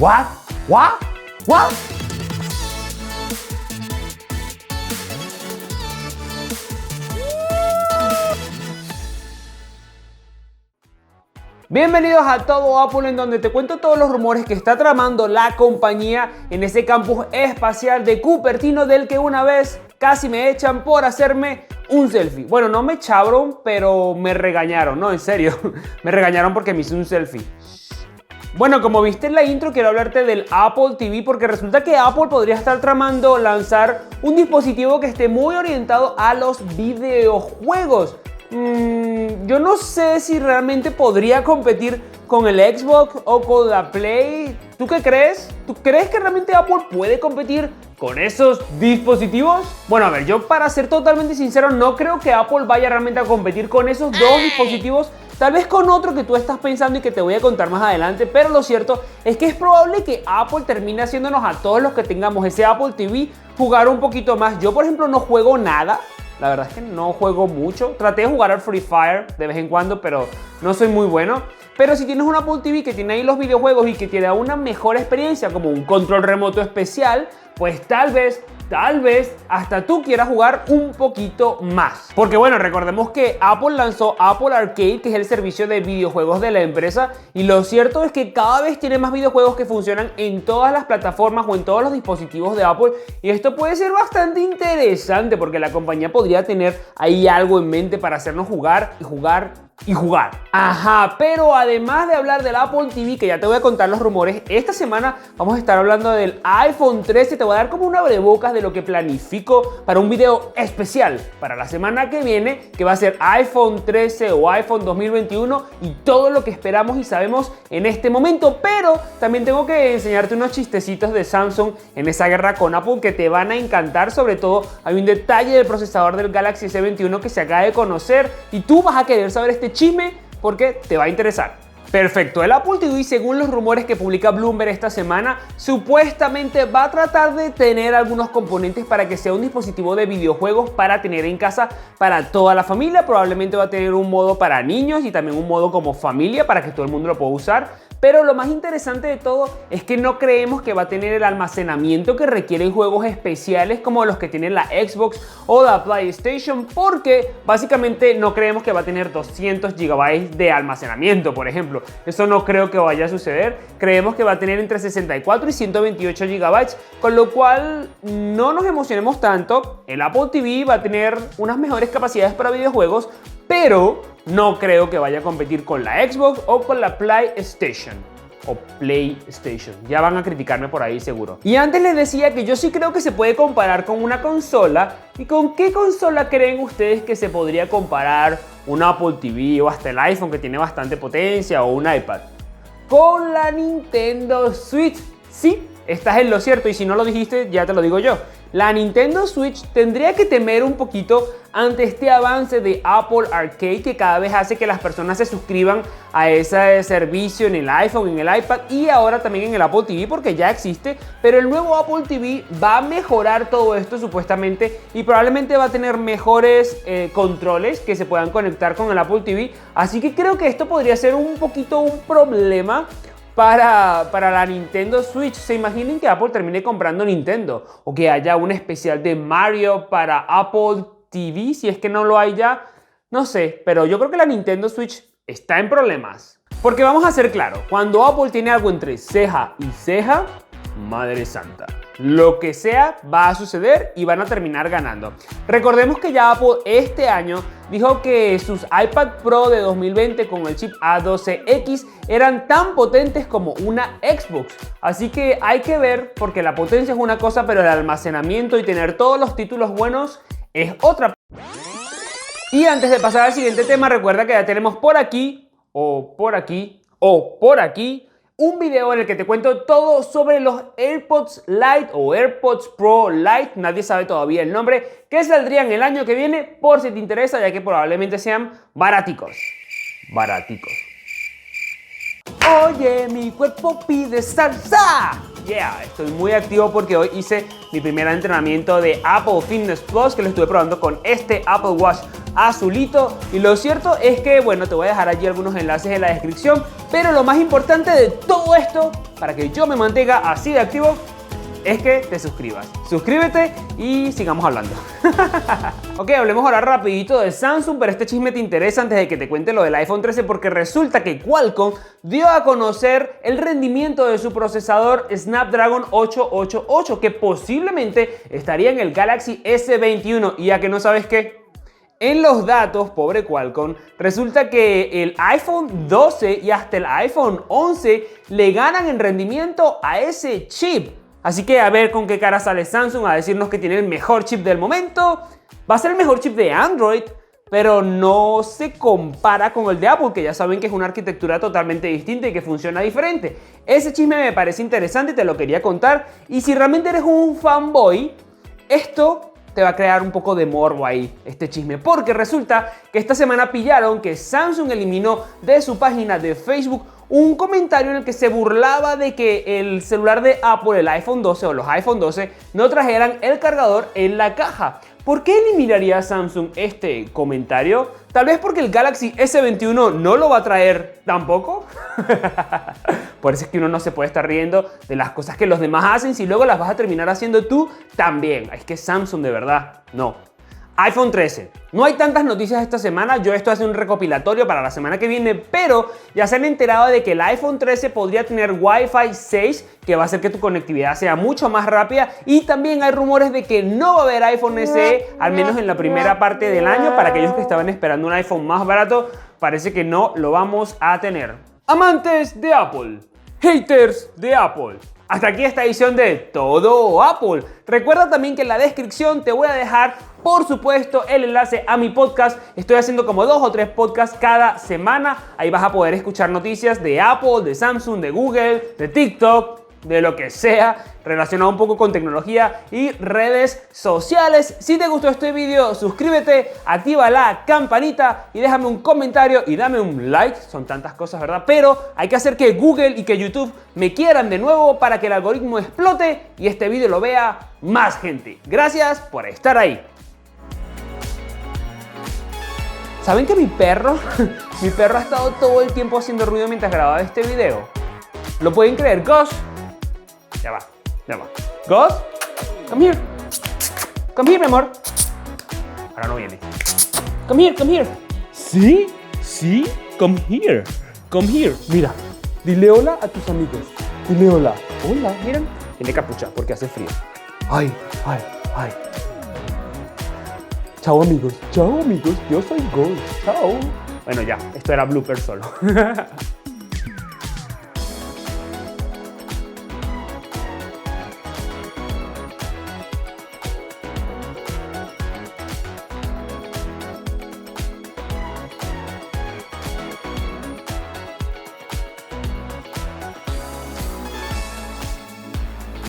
What? What? What? Bienvenidos a Todo Apple, en donde te cuento todos los rumores que está tramando la compañía en ese campus espacial de Cupertino, del que una vez casi me echan por hacerme un selfie. Bueno, no me echaron, pero me regañaron, no, en serio. Me regañaron porque me hice un selfie. Bueno, como viste en la intro, quiero hablarte del Apple TV, porque resulta que Apple podría estar tramando lanzar un dispositivo que esté muy orientado a los videojuegos. Yo no sé si realmente podría competir con el Xbox o con la Play. ¿Tú qué crees? ¿Tú crees que realmente Apple puede competir con esos dispositivos? Bueno, a ver, yo para ser totalmente sincero no creo que Apple vaya realmente a competir con esos dos dispositivos. Tal vez con otro que tú estás pensando y que te voy a contar más adelante, pero lo cierto es que es probable que Apple termine haciéndonos a todos los que tengamos ese Apple TV jugar un poquito más. Yo, por ejemplo, no juego nada. La verdad es que no juego mucho. Traté de jugar al Free Fire de vez en cuando, pero no soy muy bueno. Pero si tienes un Apple TV que tiene ahí los videojuegos y que te da una mejor experiencia, como un control remoto especial, pues tal vez hasta tú quieras jugar un poquito más. Porque bueno, recordemos que Apple lanzó Apple Arcade, que es el servicio de videojuegos de la empresa, y lo cierto es que cada vez tiene más videojuegos que funcionan en todas las plataformas o en todos los dispositivos de Apple, y esto puede ser bastante interesante porque la compañía podría tener ahí algo en mente para hacernos jugar y jugar y jugar. Ajá, pero además de hablar del Apple TV, que ya te voy a contar los rumores, esta semana vamos a estar hablando del iPhone 13. Te voy a dar como un abrebocas de lo que planifico para un video especial para la semana que viene, que va a ser iPhone 13 o iPhone 2021 y todo lo que esperamos y sabemos en este momento. Pero también tengo que enseñarte unos chistecitos de Samsung en esa guerra con Apple que te van a encantar. Sobre todo hay un detalle del procesador del Galaxy S21 que se acaba de conocer y tú vas a querer saber este chisme porque te va a interesar. Perfecto, el Apple TV, según los rumores que publica Bloomberg esta semana, supuestamente va a tratar de tener algunos componentes para que sea un dispositivo de videojuegos para tener en casa para toda la familia. Probablemente va a tener un modo para niños y también un modo como familia para que todo el mundo lo pueda usar. Pero lo más interesante de todo es que no creemos que va a tener el almacenamiento que requieren juegos especiales como los que tiene la Xbox o la PlayStation, porque básicamente no creemos que va a tener 200 GB de almacenamiento, por ejemplo. Eso no creo que vaya a suceder. Creemos que va a tener entre 64 y 128 GB, con lo cual no nos emocionemos tanto. El Apple TV va a tener unas mejores capacidades para videojuegos, pero no creo que vaya a competir con la Xbox o con la PlayStation. O PlayStation. Ya van a criticarme por ahí seguro. Y antes les decía que yo sí creo que se puede comparar con una consola. ¿Y con qué consola creen ustedes que se podría comparar un Apple TV o hasta el iPhone, que tiene bastante potencia, o un iPad? Con la Nintendo Switch. Sí, estás en lo cierto, y si no lo dijiste ya te lo digo yo. La Nintendo Switch tendría que temer un poquito ante este avance de Apple Arcade, que cada vez hace que las personas se suscriban a ese servicio en el iPhone, en el iPad y ahora también en el Apple TV, porque ya existe. Pero el nuevo Apple TV va a mejorar todo esto supuestamente, y probablemente va a tener mejores controles que se puedan conectar con el Apple TV. Así que creo que esto podría ser un poquito un problema para la Nintendo Switch. Se imaginen que Apple termine comprando Nintendo, o que haya un especial de Mario para Apple TV, si es que no lo hay ya, no sé, pero yo creo que la Nintendo Switch está en problemas. Porque vamos a ser claros, cuando Apple tiene algo entre ceja y ceja, madre santa, lo que sea va a suceder y van a terminar ganando. Recordemos que ya Apple este año dijo que sus iPad Pro de 2020 con el chip A12X eran tan potentes como una Xbox. Así que hay que ver, porque la potencia es una cosa, pero el almacenamiento y tener todos los títulos buenos es otra. Y antes de pasar al siguiente tema, recuerda que ya tenemos por aquí, o por aquí, o por aquí, un video en el que te cuento todo sobre los AirPods Lite o AirPods Pro Lite, nadie sabe todavía el nombre, que saldrían el año que viene, por si te interesa, ya que probablemente sean baraticos. Baraticos. Oye, mi cuerpo pide salsa. Yeah, estoy muy activo porque hoy hice mi primer entrenamiento de Apple Fitness Plus, que lo estuve probando con este Apple Watch azulito. Y lo cierto es que, bueno, te voy a dejar allí algunos enlaces en la descripción. Pero lo más importante de todo esto, para que yo me mantenga así de activo, es que te suscribas. Suscríbete y sigamos hablando. Ok, hablemos ahora rapidito de Samsung, pero este chisme te interesa antes de que te cuente lo del iPhone 13 porque resulta que Qualcomm dio a conocer el rendimiento de su procesador Snapdragon 888 que posiblemente estaría en el Galaxy S21. Y ya que no sabes qué, en los datos, pobre Qualcomm, resulta que el iPhone 12 y hasta el iPhone 11 le ganan en rendimiento a ese chip. Así que a ver con qué cara sale Samsung a decirnos que tiene el mejor chip del momento. Va a ser el mejor chip de Android, pero no se compara con el de Apple, que ya saben que es una arquitectura totalmente distinta y que funciona diferente. Ese chisme me parece interesante y te lo quería contar. Y si realmente eres un fanboy, esto te va a crear un poco de morbo ahí, este chisme, porque resulta que esta semana pillaron que Samsung eliminó de su página de Facebook un comentario en el que se burlaba de que el celular de Apple, el iPhone 12 o los iPhone 12, no trajeran el cargador en la caja. ¿Por qué eliminaría Samsung este comentario? Tal vez porque el Galaxy S21 no lo va a traer tampoco. Por eso es que uno no se puede estar riendo de las cosas que los demás hacen si luego las vas a terminar haciendo tú también. Es que Samsung de verdad, no. iPhone 13. No hay tantas noticias esta semana, yo esto hace un recopilatorio para la semana que viene, pero ya se han enterado de que el iPhone 13 podría tener Wi-Fi 6, que va a hacer que tu conectividad sea mucho más rápida, y también hay rumores de que no va a haber iPhone SE, al menos en la primera parte del año. Para aquellos que estaban esperando un iPhone más barato, parece que no lo vamos a tener. Amantes de Apple, haters de Apple, hasta aquí esta edición de Todo Apple. Recuerda también que en la descripción te voy a dejar, por supuesto, el enlace a mi podcast. Estoy haciendo como 2 o 3 podcasts cada semana. Ahí vas a poder escuchar noticias de Apple, de Samsung, de Google, de TikTok, de lo que sea relacionado un poco con tecnología y redes sociales. Si te gustó este video, suscríbete, activa la campanita y déjame un comentario y dame un like. Son tantas cosas, ¿verdad? Pero hay que hacer que Google y que YouTube me quieran de nuevo para que el algoritmo explote y este video lo vea más gente. Gracias por estar ahí. ¿Saben que mi perro ha estado todo el tiempo haciendo ruido mientras grababa este video? ¿Lo pueden creer? Gus, ya va. Gus, come here. Come here, mi amor. Ahora no viene. Come here. ¿Sí? Come here. Mira, dile hola a tus amigos. Dile hola. Hola, miren. Tiene capucha porque hace frío. Ay. Chao amigos, yo soy Gus. Chao. Bueno ya, esto era blooper solo.